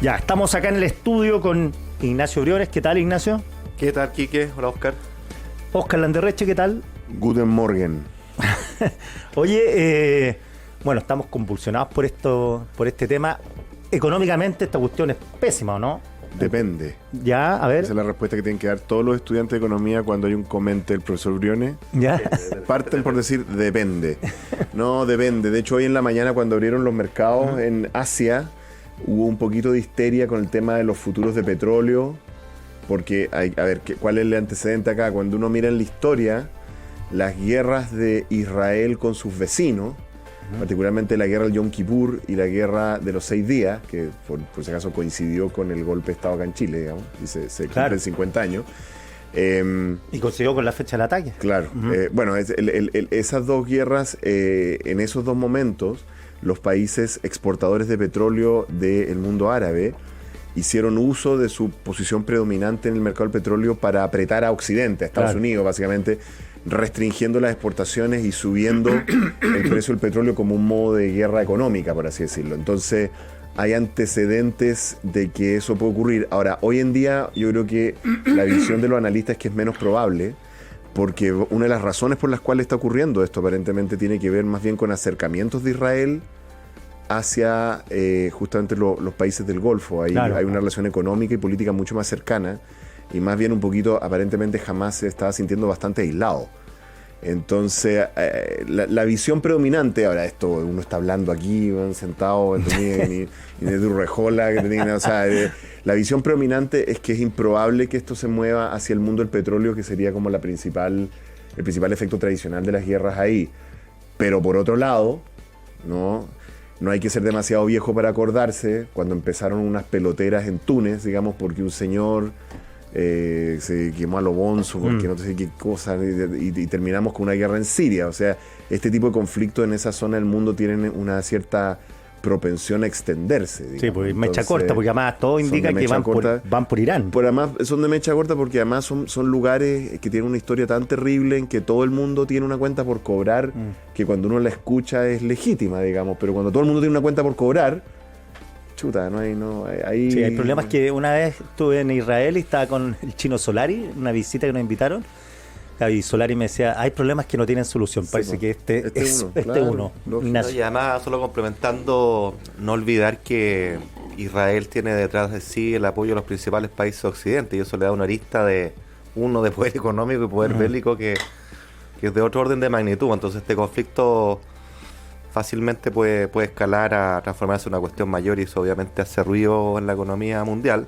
Ya, estamos acá en el estudio con Ignacio Briones. ¿Qué tal, Ignacio? ¿Qué tal, Quique? Hola, Oscar. Oscar Landerreche, ¿qué tal? Guten Morgen. Oye, bueno, estamos convulsionados por este tema. Económicamente esta cuestión es pésima, ¿o no? Depende. Ya, a ver. Esa es la respuesta que tienen que dar todos los estudiantes de economía cuando hay un comente del profesor Briones. Ya. Parten por decir depende. No, depende. De hecho, hoy en la mañana cuando abrieron los mercados en Asia, hubo un poquito de histeria con el tema de los futuros de petróleo. Porque, a ver, ¿cuál es el antecedente acá? Cuando uno mira en la historia, las guerras de Israel con sus vecinos, particularmente la guerra del Yom Kippur y la guerra de los 6 días, que por si acaso coincidió con el golpe de Estado acá en Chile, digamos, y se cumplen 50 años. Y coincidió con la fecha del ataque. Claro. Bueno, esas dos guerras, en esos dos momentos, los países exportadores de petróleo del mundo árabe hicieron uso de su posición predominante en el mercado del petróleo para apretar a Occidente, a Estados Unidos, básicamente, restringiendo las exportaciones y subiendo el precio del petróleo como un modo de guerra económica, por así decirlo. Entonces, hay antecedentes de que eso puede ocurrir. Ahora, hoy en día, yo creo que la visión de los analistas es que es menos probable, porque una de las razones por las cuales está ocurriendo esto aparentemente tiene que ver más bien con acercamientos de Israel hacia justamente los países del Golfo. Hay una relación económica y política mucho más cercana, y más bien un poquito, aparentemente Hamás se estaba sintiendo bastante aislado. Entonces, la visión predominante, ahora esto uno está hablando aquí, sentado, ni de Urrejola, o sea, la visión predominante es que es improbable que esto se mueva hacia el mundo del petróleo, que sería como el principal efecto tradicional de las guerras ahí. Pero por otro lado, no hay que ser demasiado viejo para acordarse cuando empezaron unas peloteras en Túnez, digamos, porque un señor se quemó a lo bonzo, porque no sé qué cosa, y terminamos con una guerra en Siria. O sea, este tipo de conflictos en esa zona del mundo tienen una cierta propensión a extenderse, digamos. Sí, pues mecha corta, porque además todo indica que van por Irán. Pero además son de mecha corta porque además son lugares que tienen una historia tan terrible en que todo el mundo tiene una cuenta por cobrar, que cuando uno la escucha es legítima, digamos, pero cuando todo el mundo tiene una cuenta por cobrar, chuta, no hay... Sí, el problema es que una vez estuve en Israel y estaba con el chino Solari, una visita que nos invitaron, y Solari me decía, hay problemas que no tienen solución. Sí, parece que este es uno. Y además, solo complementando, no olvidar que Israel tiene detrás de sí el apoyo de los principales países occidentales, y eso le da una arista de poder económico y poder bélico que es de otro orden de magnitud. Entonces este conflicto fácilmente puede escalar a transformarse en una cuestión mayor, y eso obviamente hace ruido en la economía mundial.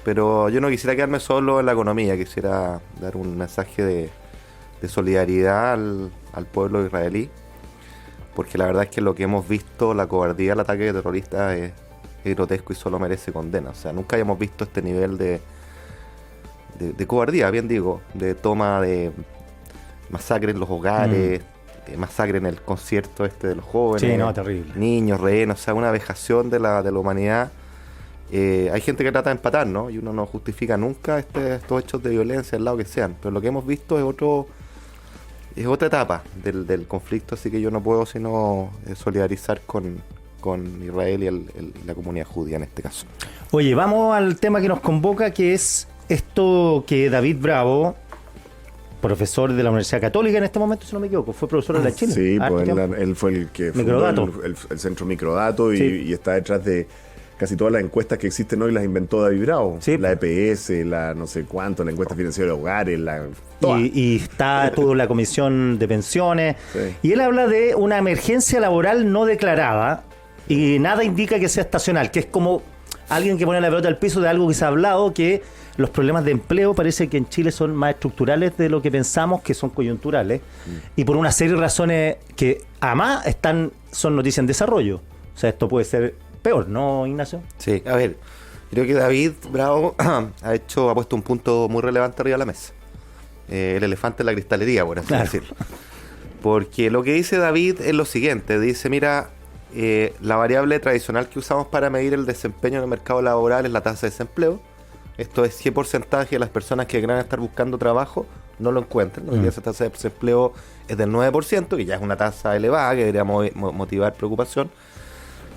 Pero yo no quisiera quedarme solo en la economía, quisiera dar un mensaje de solidaridad al pueblo israelí, porque la verdad es que lo que hemos visto, la cobardía del ataque terrorista es grotesco y solo merece condena. O sea, nunca habíamos visto este nivel de cobardía, bien digo, de toma de masacre en los hogares, de masacre en el concierto de los jóvenes, terrible. Niños, rehenes, o sea, una vejación de la humanidad. Hay gente que trata de empatar, ¿no? Y uno no justifica nunca estos hechos de violencia, al lado que sean, pero lo que hemos visto es otra etapa del conflicto, así que yo no puedo sino solidarizar con Israel y la comunidad judía en este caso. Oye, vamos al tema que nos convoca, que es esto que David Bravo, profesor de la Universidad Católica en este momento, si no me equivoco, fue profesor de la Chile. Sí, pues él fue el que fundó el centro Microdato, y está detrás de casi todas las encuestas que existen hoy, las inventó David Bravo. Sí. La EPS, la no sé cuánto, la encuesta financiera de hogares, y está toda la comisión de pensiones. Sí. Y él habla de una emergencia laboral no declarada, y nada indica que sea estacional, que es como alguien que pone la pelota al piso de algo que se ha hablado, que los problemas de empleo parece que en Chile son más estructurales de lo que pensamos, que son coyunturales, y por una serie de razones que además son noticias en desarrollo. O sea, esto puede ser peor, ¿no, Ignacio? Sí, a ver, creo que David Bravo ha puesto un punto muy relevante arriba de la mesa. El elefante en la cristalería, por así decirlo. Porque lo que dice David es lo siguiente, dice, mira, la variable tradicional que usamos para medir el desempeño en el mercado laboral es la tasa de desempleo. Esto es qué porcentaje de las personas que quieran estar buscando trabajo no lo encuentran. Hoy día esa tasa de desempleo es del 9%, que ya es una tasa elevada, que debería motivar preocupación.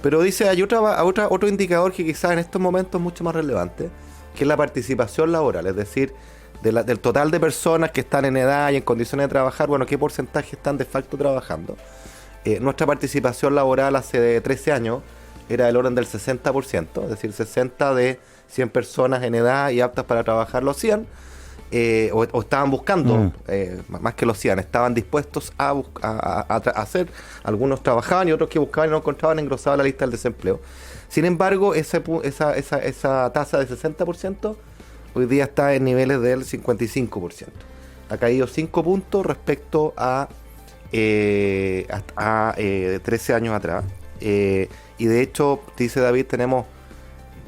Pero dice, hay otro indicador que quizás en estos momentos es mucho más relevante, que es la participación laboral, es decir, del total de personas que están en edad y en condiciones de trabajar, bueno, ¿qué porcentaje están de facto trabajando? Nuestra participación laboral hace 13 años era del orden del 60%, es decir, 60 de 100 personas en edad y aptas para trabajar lo hacían, o estaban buscando, más que lo hacían, estaban dispuestos a hacer, algunos trabajaban y otros que buscaban y no encontraban engrosaban la lista del desempleo. Sin embargo, esa tasa de 60% hoy día está en niveles del 55%. Ha caído 5 puntos respecto a 13 años atrás. Y de hecho, dice David, tenemos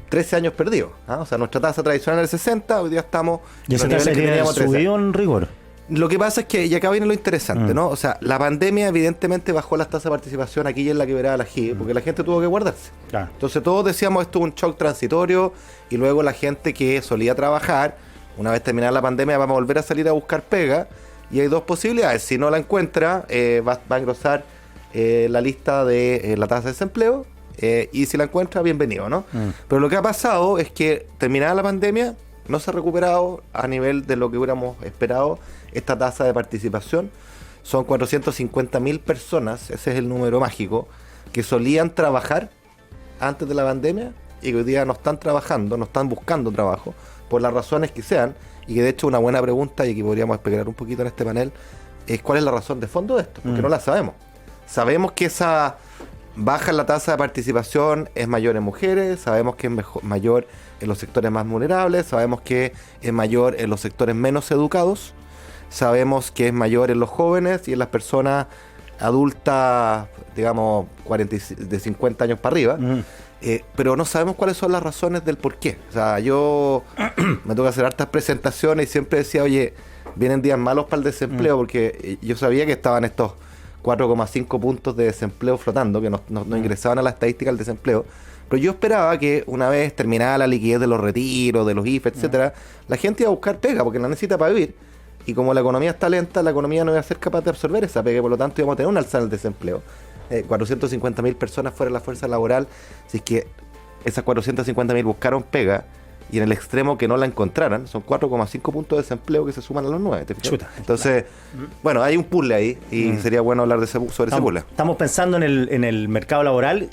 13 años perdidos. O sea, nuestra tasa tradicional es el 60, hoy día estamos... Y esa tasa sería subido en rigor. Lo que pasa es que, y acá viene lo interesante, ¿no? O sea, la pandemia evidentemente bajó las tasas de participación aquí y en la quebrada de la GI, porque la gente tuvo que guardarse. Claro. Entonces todos decíamos esto es un shock transitorio, y luego la gente que solía trabajar, una vez terminada la pandemia, vamos a volver a salir a buscar pega, y hay dos posibilidades. Si no la encuentra, va a engrosar la lista de la tasa de desempleo, y si la encuentra, bienvenido, ¿no? Pero lo que ha pasado es que terminada la pandemia, no se ha recuperado a nivel de lo que hubiéramos esperado esta tasa de participación. Son 450.000 personas, ese es el número mágico, que solían trabajar antes de la pandemia y que hoy día no están trabajando, no están buscando trabajo, por las razones que sean, y que de hecho una buena pregunta, y aquí podríamos especular un poquito en este panel, es cuál es la razón de fondo de esto, porque no la sabemos. Sabemos que esa baja en la tasa de participación es mayor en mujeres, sabemos que es mayor en los sectores más vulnerables, sabemos que es mayor en los sectores menos educados, sabemos que es mayor en los jóvenes y en las personas adultas, digamos, de 50 años para arriba, pero no sabemos cuáles son las razones del por qué. O sea, yo me toca hacer hartas presentaciones y siempre decía, oye, vienen días malos para el desempleo, porque yo sabía que estaban estos 4,5 puntos de desempleo flotando, que no ingresaban a la estadística del desempleo. Pero yo esperaba que una vez terminada la liquidez de los retiros, de los IFE, etcétera, la gente iba a buscar pega, porque la necesita para vivir. Y como la economía está lenta, la economía no iba a ser capaz de absorber esa pega, por lo tanto íbamos a tener un alza en el desempleo. 450.000 personas fuera de la fuerza laboral, si es que esas 450.000 buscaron pega, y en el extremo que no la encontraran, son 4,5 puntos de desempleo que se suman a los 9. Entonces, bueno, hay un puzzle ahí, y sería bueno hablar sobre ese puzzle. Estamos pensando en el mercado laboral,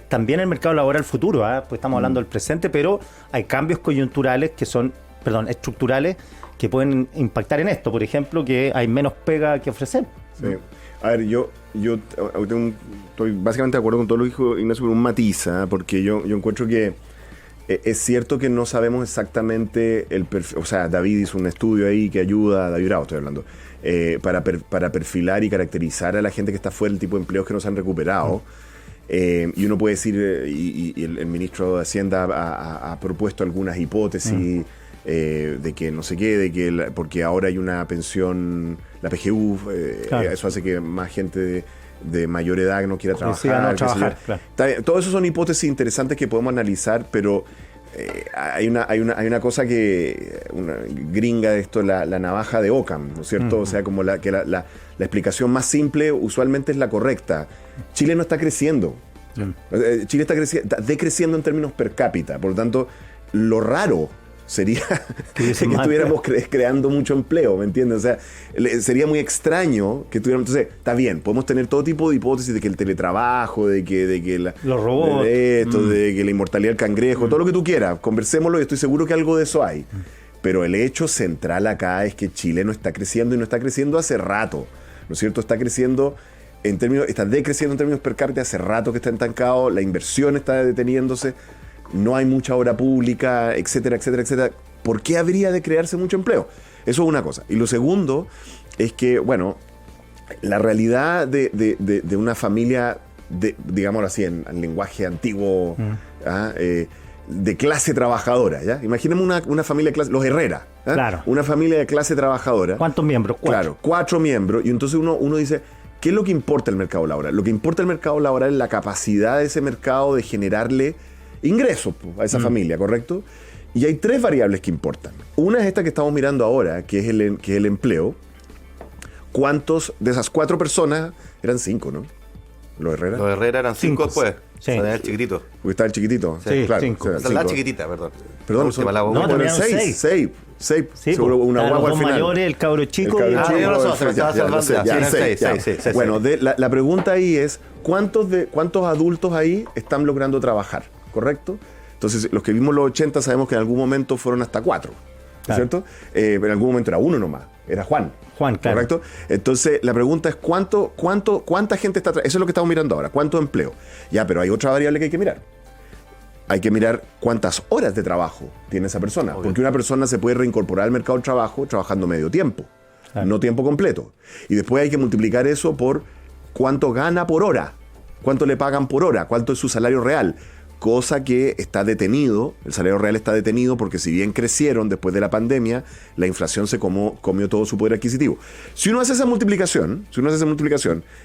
también el mercado laboral futuro, pues estamos hablando del presente, pero hay cambios coyunturales estructurales, que pueden impactar en esto. Por ejemplo, que hay menos pega que ofrecer. Sí. A ver, yo estoy básicamente de acuerdo con todo lo que dijo Ignacio, con un matiz, porque yo encuentro que es cierto que no sabemos exactamente el perfil. O sea, David hizo un estudio ahí que ayuda, David Bravo estoy hablando, para perfilar y caracterizar a la gente que está fuera, el tipo de empleos que no se han recuperado. Y uno puede decir, y el ministro de Hacienda ha propuesto algunas hipótesis, de que no sé qué, porque ahora hay una pensión, la PGU, claro. Eso hace que más gente de mayor edad no quiera trabajar. Claro. Todo eso son hipótesis interesantes que podemos analizar, pero hay una cosa una gringa de esto, la navaja de Occam, ¿no es cierto? O sea, como la explicación más simple usualmente es la correcta. Chile no está creciendo. Chile está decreciendo en términos per cápita. Por lo tanto, lo raro sería que estuviéramos creando mucho empleo, ¿me entiendes? O sea, sería muy extraño que tuviéramos. Entonces, está bien, podemos tener todo tipo de hipótesis de que el teletrabajo, de que los robots, de que la inmortalidad del cangrejo, todo lo que tú quieras, conversémoslo y estoy seguro que algo de eso hay. Pero el hecho central acá es que Chile no está creciendo, y no está creciendo hace rato, ¿no es cierto? Está decreciendo en términos per cápita hace rato que está estancado, la inversión está deteniéndose. No hay mucha obra pública, etcétera, etcétera, etcétera. ¿Por qué habría de crearse mucho empleo? Eso es una cosa. Y lo segundo es que, bueno, la realidad de una familia, digámoslo así, en lenguaje antiguo, de clase trabajadora, ¿ya? Imaginemos una familia de clase, los Herrera, claro. Una familia de clase trabajadora. ¿Cuántos miembros? 4. Claro, 4 miembros. Y entonces uno dice, ¿qué es lo que importa el mercado laboral? Lo que importa el mercado laboral es la capacidad de ese mercado de generarle ingresos a esa familia, ¿correcto? Y hay 3 variables que importan. Una es esta que estamos mirando ahora, que es el empleo. ¿Cuántos de esas 4 personas, eran 5, ¿no? Los Herrera eran 5 después. Sí. O sea, el chiquitito. Porque está el chiquitito. Sí, claro. 5. o sea, O sea, la 5. chiquitita, perdón. Perdón, La última, la no, también eran 6. Sí, Seguro pues, una estaban guagua los al dos final. mayores, el cabro chico. El cabro Ah, chico, yo lo sé, se me estaba ya, salvando, sé, ya, ya, sí, eran seis, ya. seis. Bueno, la pregunta ahí es, ¿cuántos adultos ahí están logrando trabajar? ¿Correcto? Entonces, los que vimos los 80 sabemos que en algún momento fueron hasta 4, Claro. ¿cierto? En algún momento era 1 nomás, era Juan. Juan, claro. ¿Correcto? Entonces, la pregunta es, ¿cuánta gente está Eso es lo que estamos mirando ahora, ¿cuánto empleo? Ya, pero hay otra variable que hay que mirar. Hay que mirar cuántas horas de trabajo tiene esa persona. Obvio. Porque una persona se puede reincorporar al mercado del trabajo trabajando medio tiempo, Claro. no tiempo completo. Y después hay que multiplicar eso por cuánto gana por hora, cuánto le pagan por hora, cuánto es su salario real. Cosa que está detenido, el salario real está detenido porque si bien crecieron después de la pandemia, la inflación se comió todo su poder adquisitivo. Si uno hace esa multiplicación,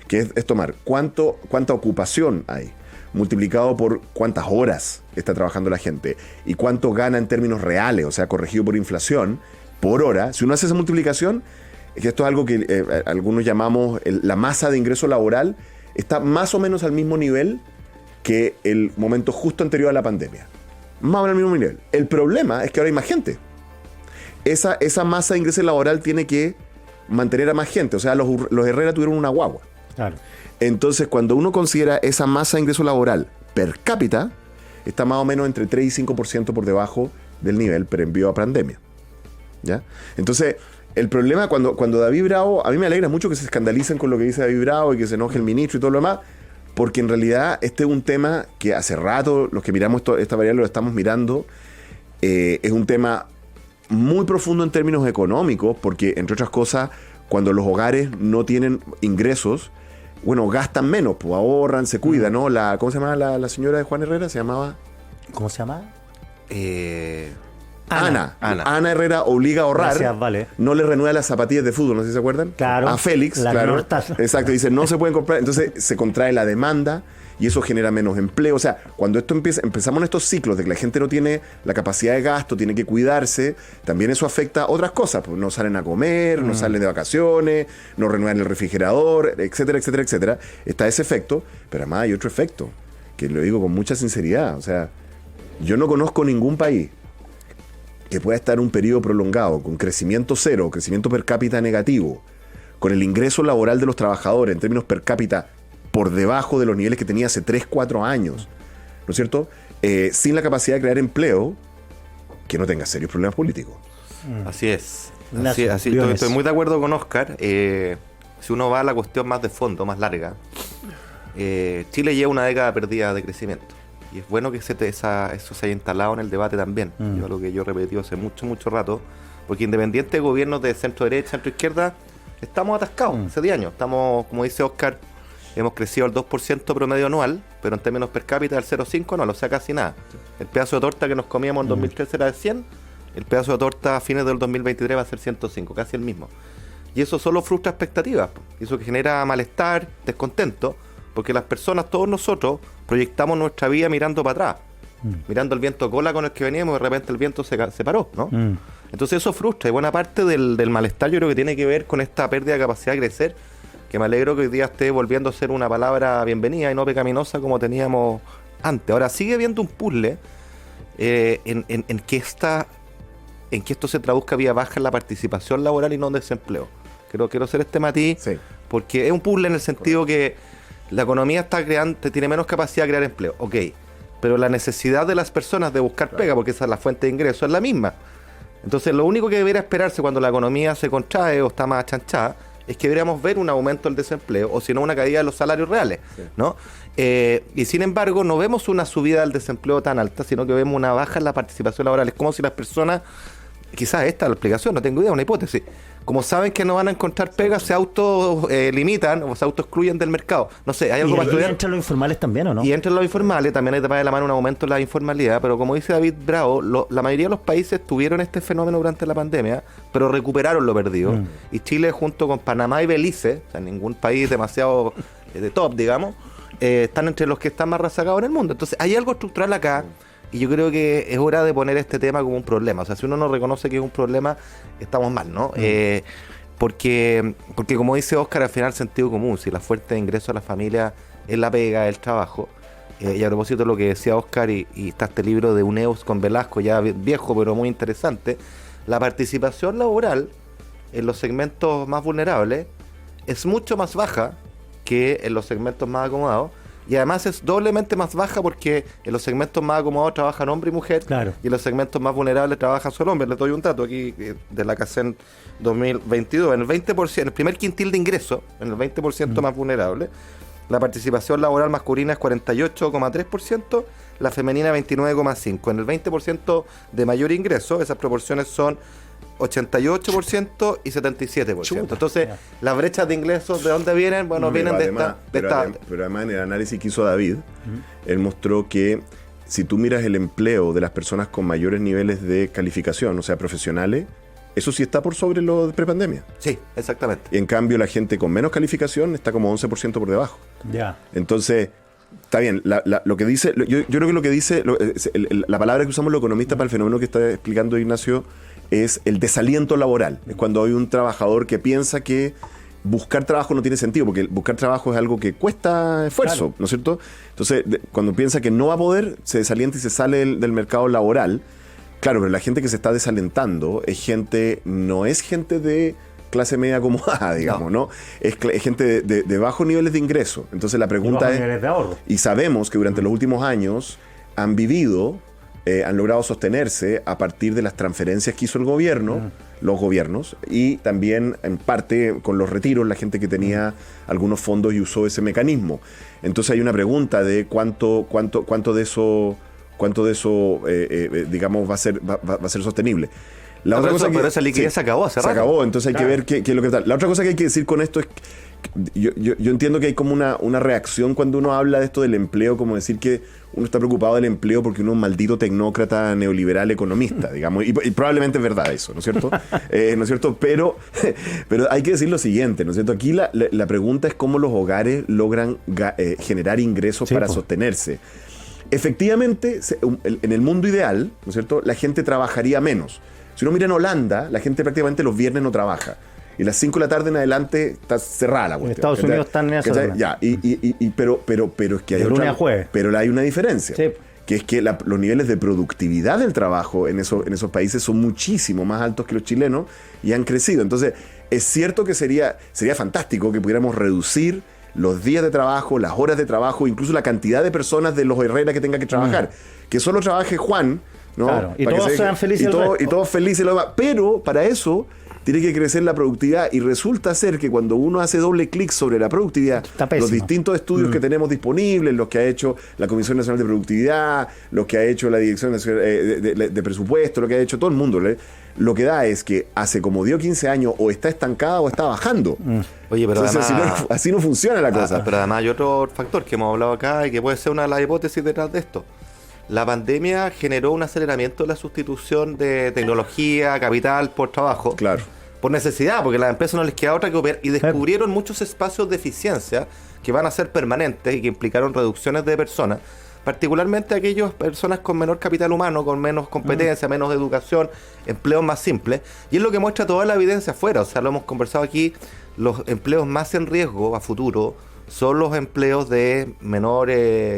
que es tomar cuánta ocupación hay, multiplicado por cuántas horas está trabajando la gente y cuánto gana en términos reales, o sea, corregido por inflación, por hora, si uno hace esa multiplicación, es que esto es algo que algunos llamamos la masa de ingreso laboral, está más o menos al mismo nivel que el momento justo anterior a la pandemia. Más o menos al mismo nivel. El problema es que ahora hay más gente. Esa masa de ingreso laboral tiene que mantener a más gente. O sea, los Herrera tuvieron una guagua. Claro. Entonces, cuando uno considera esa masa de ingreso laboral per cápita, está más o menos entre 3 y 5% por debajo del nivel previo a pandemia. ¿Ya? Entonces, el problema cuando David Bravo, a mí me alegra mucho que se escandalicen con lo que dice David Bravo y que se enoje el ministro y todo lo demás, porque en realidad este es un tema que hace rato, los que miramos esta variable lo estamos mirando, es un tema muy profundo en términos económicos, porque entre otras cosas, cuando los hogares no tienen ingresos, bueno, gastan menos, pues ahorran, se cuidan, ¿no? ¿Cómo se llama la señora de Juan Herrera? ¿Se llamaba? ¿Cómo se llama? Ana Herrera obliga a ahorrar. Gracias, vale. No le renueva las zapatillas de fútbol, no sé si se acuerdan. Claro. A Félix, Las claro. nortas. Exacto, dice, no se pueden comprar. Entonces se contrae la demanda y eso genera menos empleo. O sea, cuando esto empezamos en estos ciclos de que la gente no tiene la capacidad de gasto, tiene que cuidarse, también eso afecta a otras cosas. Pues no salen a comer, no salen de vacaciones, no renuevan el refrigerador, etcétera, etcétera, etcétera. Está ese efecto, pero además hay otro efecto, que lo digo con mucha sinceridad. O sea, yo no conozco ningún país que pueda estar un periodo prolongado con crecimiento cero, crecimiento per cápita negativo, con el ingreso laboral de los trabajadores en términos per cápita por debajo de los niveles que tenía hace 3, 4 años, ¿no es cierto? Sin la capacidad de crear empleo, que no tenga serios problemas políticos. Así es. Ignacio, Así estoy muy de acuerdo con Oscar. Si uno va a la cuestión más de fondo, más larga, Chile lleva una década perdida de crecimiento. Y es bueno que eso se haya instalado en el debate también. Yo algo que yo he repetido hace mucho rato. Porque independiente de gobiernos de centro-derecha, centro-izquierda, estamos atascados hace 10 años. Estamos, como dice Oscar, hemos crecido al 2% promedio anual, pero en términos per cápita del 0,5 no, o sea, casi nada. El pedazo de torta que nos comíamos en 2013 era de 100, el pedazo de torta a fines del 2023 va a ser 105, casi el mismo. Y eso solo frustra expectativas, y eso que genera malestar, descontento, porque las personas, todos nosotros, proyectamos nuestra vida mirando para atrás, mirando el viento cola con el que veníamos y de repente el viento se paró, ¿no? Entonces eso frustra, y buena parte del malestar yo creo que tiene que ver con esta pérdida de capacidad de crecer, que me alegro que hoy día esté volviendo a ser una palabra bienvenida y no pecaminosa como teníamos antes. Ahora sigue habiendo un puzzle en que esto se traduzca vía baja en la participación laboral y no en desempleo. Quiero hacer este matiz, Sí. porque es un puzzle en el sentido que la economía tiene menos capacidad de crear empleo, ok, pero la necesidad de las personas de buscar pega, porque esa es la fuente de ingreso, es la misma. Entonces lo único que debería esperarse cuando la economía se contrae o está más achanchada es que deberíamos ver un aumento del desempleo o si no una caída de los salarios reales, ¿no? Y sin embargo no vemos una subida del desempleo tan alta, sino que vemos una baja en la participación laboral. Es como si las personas, quizás esta es la explicación, no tengo idea, una hipótesis, como saben que no van a encontrar pega, se auto-limitan o se auto-excluyen del mercado. No sé, ¿hay algo para ¿Y estudiar? entran los informales también o no? Y entre los informales también hay de la mano un aumento en la informalidad, pero como dice David Bravo, la mayoría de los países tuvieron este fenómeno durante la pandemia, pero recuperaron lo perdido. Y Chile junto con Panamá y Belice, o sea, ningún país demasiado de top, digamos, están entre los que están más rezagados en el mundo. Entonces hay algo estructural acá, y yo creo que es hora de poner este tema como un problema. O sea, si uno no reconoce que es un problema, estamos mal, ¿no? Porque como dice Oscar, al final sentido común, si la fuente de ingreso a la familia es la pega, el trabajo, y a propósito de lo que decía Oscar, y está este libro de Uneus con Velasco, ya viejo pero muy interesante, la participación laboral en los segmentos más vulnerables es mucho más baja que en los segmentos más acomodados, y además es doblemente más baja porque en los segmentos más acomodados trabajan hombre y mujer, claro, y en los segmentos más vulnerables trabajan solo hombres. Les doy un dato aquí de la CACEN 2022. En el 20%, en el primer quintil de ingreso, en el 20% más vulnerable, la participación laboral masculina es 48,3%, la femenina 29,5%. En el 20% de mayor ingreso, esas proporciones son 88% y 77%. Chuta. Entonces, las brechas de ingresos, ¿de dónde vienen? Bueno, vienen además, pero además, en el análisis que hizo David, él mostró que si tú miras el empleo de las personas con mayores niveles de calificación, o sea, profesionales, eso sí está por sobre lo de prepandemia. Sí, exactamente. Y en cambio, la gente con menos calificación está como 11% por debajo. Ya. Entonces, está bien, lo que dice, yo creo que lo que dice, la palabra que usamos los economistas para el fenómeno que está explicando Ignacio es el desaliento laboral. Es cuando hay un trabajador que piensa que buscar trabajo no tiene sentido, porque buscar trabajo es algo que cuesta esfuerzo, claro, ¿no es cierto? Entonces, cuando piensa que no va a poder, se desalienta y se sale del mercado laboral. Claro, pero la gente que se está desalentando no es gente de clase media acomodada, digamos, ¿no? Es gente de bajos niveles de ingreso. Entonces la pregunta es, y sabemos que durante los últimos años han logrado sostenerse a partir de las transferencias que hizo el gobierno, los gobiernos, y también en parte con los retiros, la gente que tenía algunos fondos y usó ese mecanismo. Entonces hay una pregunta de cuánto de eso digamos va a ser sostenible. Pero esa liquidez se acabó hace rato. Se acabó, entonces hay que ver qué es lo que tal. La otra cosa que hay que decir con esto es que yo entiendo que hay como una reacción cuando uno habla de esto del empleo, como decir que uno está preocupado del empleo porque uno es un maldito tecnócrata neoliberal economista, digamos, y probablemente es verdad eso, ¿no es cierto? ¿No es cierto? Pero hay que decir lo siguiente, ¿no es cierto? Aquí la pregunta es cómo los hogares logran generar ingresos para sostenerse. Efectivamente, en el mundo ideal, ¿no es cierto?, la gente trabajaría menos. Si uno mira en Holanda, la gente prácticamente los viernes no trabaja. Y las 5 de la tarde en adelante está cerrada la cuestión. En Estados Unidos están en eso. Ya, pero es que hay lunes a jueves. Pero hay una diferencia. Sí. Que es que los niveles de productividad del trabajo en esos países son muchísimo más altos que los chilenos y han crecido. Entonces, es cierto que sería fantástico que pudiéramos reducir los días de trabajo, las horas de trabajo, incluso la cantidad de personas de los Herrera que tenga que trabajar. Que solo trabaje Juan, ¿no? Claro, y todos sean felices. Y todos felices. Pero para eso tiene que crecer la productividad, y resulta ser que cuando uno hace doble clic sobre la productividad, los distintos estudios que tenemos disponibles, los que ha hecho la Comisión Nacional de Productividad, los que ha hecho la Dirección Nacional de Presupuesto, lo que ha hecho todo el mundo, lo que da es que hace como 10 o 15 años o está estancada o está bajando. Oye, pero entonces, además, así no funciona la cosa. Pero además hay otro factor que hemos hablado acá y que puede ser una de las hipótesis detrás de esto. La pandemia generó un aceleramiento de la sustitución de tecnología, capital por trabajo. Claro. Por necesidad, porque a las empresas no les queda otra que operar, y descubrieron muchos espacios de eficiencia que van a ser permanentes y que implicaron reducciones de personas, particularmente aquellas personas con menor capital humano, con menos competencia, menos educación, empleos más simples, y es lo que muestra toda la evidencia afuera. O sea, lo hemos conversado aquí, los empleos más en riesgo a futuro son los empleos de menor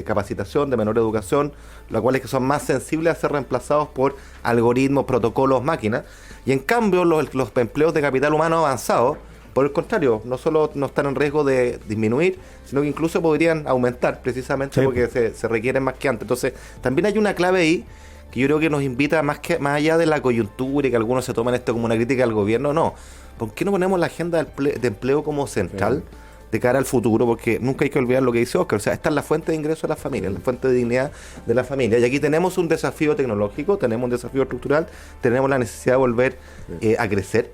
capacitación, de menor educación, los cuales que son más sensibles a ser reemplazados por algoritmos, protocolos, máquinas. Y en cambio los empleos de capital humano avanzado, por el contrario, no solo no están en riesgo de disminuir, sino que incluso podrían aumentar, precisamente porque se requieren más que antes. Entonces, también hay una clave ahí que yo creo que nos invita más allá de la coyuntura y que algunos se toman esto como una crítica al gobierno. No, ¿por qué no ponemos la agenda de empleo como central de cara al futuro? Porque nunca hay que olvidar lo que dice Oscar. O sea, esta es la fuente de ingreso de la familia, la fuente de dignidad de la familia. Y aquí tenemos un desafío tecnológico, tenemos un desafío estructural, tenemos la necesidad de volver a crecer.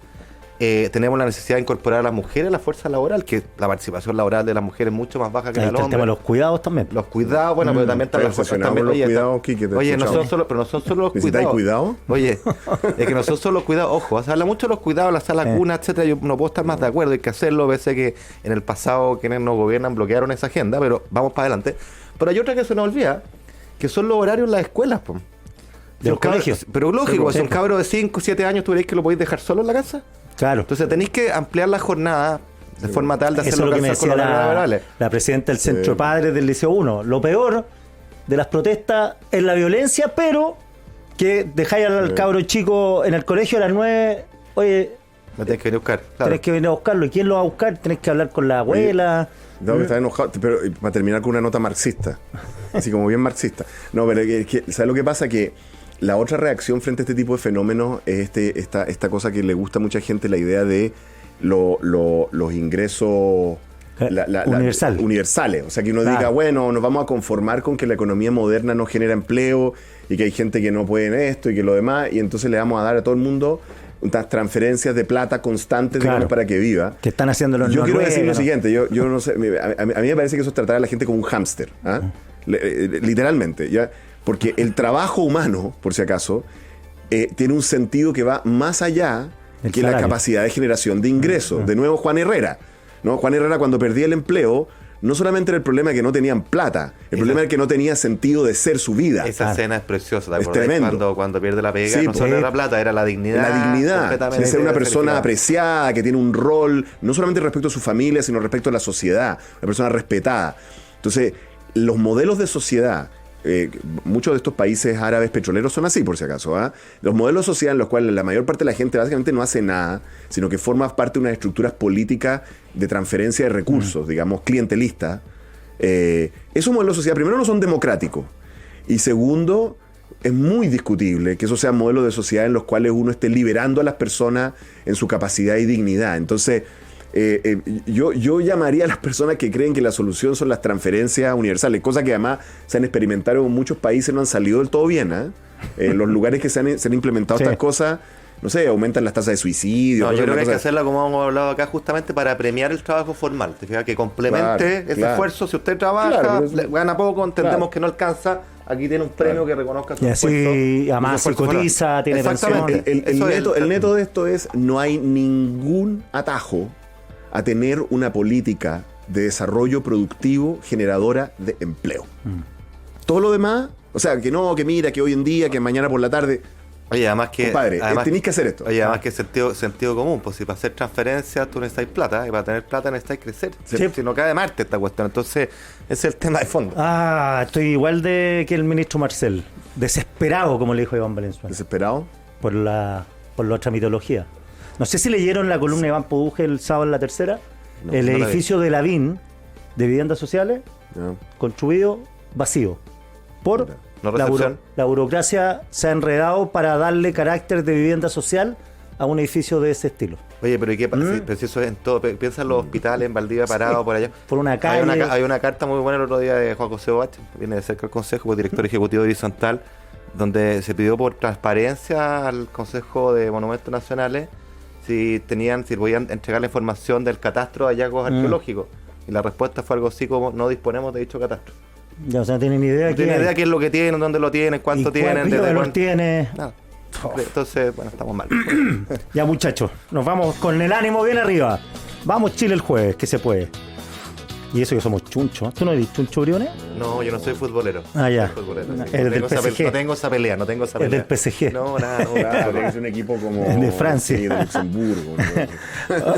Tenemos la necesidad de incorporar a las mujeres a la fuerza laboral, que la participación laboral de las mujeres es mucho más baja que la de los hombres. El tema de los cuidados también. Los cuidados, bueno, pero también están las fuerzas también. Los cuidados, Quique, no son solo los cuidados. Cuidado? Oye, es que no son solo los cuidados. Ojo, se habla mucho de los cuidados, la sala cuna, etcétera. Yo no puedo estar más de acuerdo, hay que hacerlo. Pese a que en el pasado quienes nos gobiernan bloquearon esa agenda, pero vamos para adelante. Pero hay otra que se nos olvida, que son los horarios en las escuelas, de los colegios. Pero lógico, si un cabro de 5 o 7 años, ¿tú veréis que lo podéis dejar solo en la casa? Claro. Entonces tenéis que ampliar la jornada de forma tal de hacerlo lo que me decía la presidenta del Centro Padres del Liceo 1. Lo peor de las protestas es la violencia, pero que dejáis al cabro chico en el colegio a las 9, oye, Me tenés que venir a buscar. Claro. tenés que venir a buscarlo. ¿Y quién lo va a buscar? Tenés que hablar con la abuela. No, que está enojado, pero para terminar con una nota marxista, así como bien marxista. No, pero ¿sabes lo que pasa? Que la otra reacción frente a este tipo de fenómenos es esta cosa que le gusta a mucha gente, la idea de los ingresos universales. O sea, que uno diga, bueno, nos vamos a conformar con que la economía moderna no genera empleo y que hay gente que no puede en esto y que lo demás, y entonces le vamos a dar a todo el mundo unas transferencias de plata constantes, digamos, para que viva. Que están haciendo los Yo quiero decir lo ¿no? siguiente, yo no sé, a mí me parece que eso es tratar a la gente como un hámster, ¿ah? Literalmente, ¿ya? Porque el trabajo humano, por si acaso, tiene un sentido que va más allá que la capacidad de generación de ingresos. De nuevo, Juan Herrera, ¿no? Juan Herrera, cuando perdía el empleo, no solamente era el problema de que no tenían plata, el problema era que no tenía sentido de ser su vida. Esa escena es preciosa, ¿te Es acordás? tremendo. Cuando pierde la pega, Sí, no solo era la plata, era la dignidad. La dignidad de ser una persona verificada. apreciada, que tiene un rol, no solamente respecto a su familia, sino respecto a la sociedad, una persona respetada. Entonces, los modelos de sociedad, muchos de estos países árabes petroleros son así, por si acaso, ¿ah? Los modelos de sociedad en los cuales la mayor parte de la gente básicamente no hace nada, sino que forma parte de unas estructuras políticas de transferencia de recursos, digamos, clientelistas. Esos modelos de sociedad, primero, no son democráticos, y segundo, es muy discutible que esos sean modelos de sociedad en los cuales uno esté liberando a las personas en su capacidad y dignidad. Entonces, yo llamaría a las personas que creen que la solución son las transferencias universales, cosa que además se han experimentado en muchos países, no han salido del todo bien, ¿eh? Los lugares que se han implementado estas cosas, no sé, aumentan las tasas de suicidio. No, yo creo que hay que cosas. hacerla como hemos hablado acá, justamente para premiar el trabajo formal. Te fijas que complemente ese esfuerzo. Si usted trabaja, gana poco, entendemos que no alcanza. Aquí tiene un premio que reconozca su esfuerzo. Y además se cotiza, tiene Exactamente. pensión. El neto de esto es: no hay ningún atajo a tener una política de desarrollo productivo generadora de empleo. Todo lo demás, o sea, que no, que mira, que hoy en día, que mañana por la tarde. Oye, además que... Compadre, tenéis que hacer esto. Oye, además que sentido común, pues si para hacer transferencias tú necesitas plata, y para tener plata necesitas crecer. Sí. Si no cae de Marte esta cuestión. Entonces, ese es el tema de fondo. Estoy igual que el ministro Marcel. Desesperado, como le dijo Iván Valenzuela. ¿Desesperado? Por la otra mitología. No sé si leyeron la columna de Iván Poduje el sábado en La Tercera. No, el no la edificio de Lavín, de viviendas sociales, No. construido vacío. Por No recepción. la burocracia se ha enredado para darle carácter de vivienda social a un edificio de ese estilo. Oye, pero ¿y qué pasa? Pero si eso es en todo. Piensa en los hospitales, en Valdivia, parado por allá. Por una calle. Hay una carta muy buena el otro día de Juan José Boach, viene de cerca del Consejo, director ejecutivo de Horizontal, donde se pidió por transparencia al Consejo de Monumentos Nacionales si podían entregar la información del catastro de hallazgos arqueológicos. Y la respuesta fue algo así como: no disponemos de dicho catastro. Ya, o sea, no tienen ni idea. No tienen idea qué es lo que tienen, dónde lo tienen, cuánto tienen, desde cuánto tiene. Nada. Entonces, bueno, estamos mal. Ya, muchachos, nos vamos con el ánimo bien arriba. Vamos Chile el jueves, que se puede. Y eso que somos chunchos. ¿Tú no eres chuncho, Briones? No, yo no soy futbolero. Ah, ya. No soy futbolero, sí. Eres del No tengo PSG. no tengo esa pelea, no tengo esa pelea. Es del PSG. No, nada, no. Claro, tiene que ser un equipo como De Francia. sí, de Luxemburgo, ¿no?